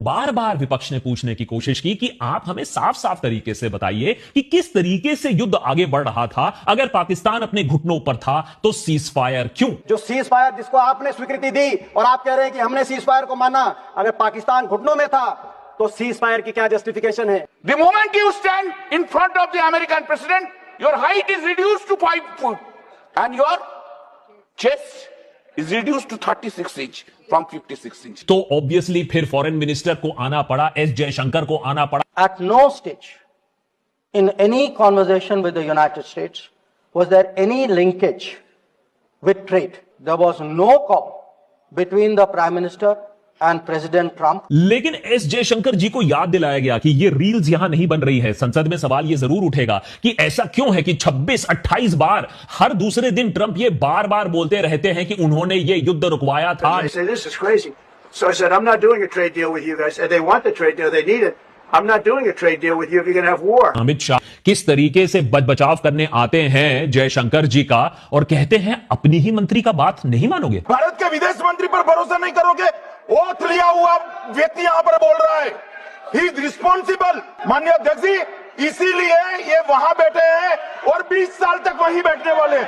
बार बार विपक्ष ने पूछने की कोशिश की कि आप हमें साफ साफ तरीके से बताइए कि किस तरीके से युद्ध आगे बढ़ रहा था। अगर पाकिस्तान अपने घुटनों पर था तो सीज फायर क्यों? जो सीज फायर जिसको आपने स्वीकृति दी और आप कह रहे हैं कि हमने सीज फायर को माना, अगर पाकिस्तान घुटनों में था तो सीज फायर की क्या जस्टिफिकेशन है? The moment you stand in front of the American president, your height is reduced to 5 foot and your chest is reduced to 36 inch from 56 inch. तो ऑब्वियसली फिर फॉरेन मिनिस्टर को आना पड़ा, S Jaishankar को आना पड़ा। At no stage in any conversation with the United States was there any linkage with trade. There was no call between the Prime Minister and President Trump. लेकिन S Jaishankar जी को याद दिलाया गया कि ये रील्स यहां नहीं बन रही है। संसद में सवाल ये जरूर उठेगा कि ऐसा क्यों है कि 26-28 बार हर दूसरे दिन ट्रंप ये बार बार बोलते रहते हैं कि उन्होंने ये युद्ध रुकवाया था। So I said, I'm not doing a trade deal with you guys. They want the trade deal. They need it. I'm not doing a trade deal with you if you're going to have war. Amit Shah किस तरीके से बचाव करने आते हैं जयशंकर जी का और कहते हैं अपनी ही मंत्री का बात नहीं मानोगे। भारत के विदेश मंत्री पर भरोसा नहीं करोगे? ओथ लिया हुआ व्यक्ति यहां पर बोल रहा है, ही इज रिस्पॉन्सिबल। माननीय अध्यक्ष जी, इसीलिए ये वहां बैठे हैं और 20 साल तक वहीं बैठने वाले हैं।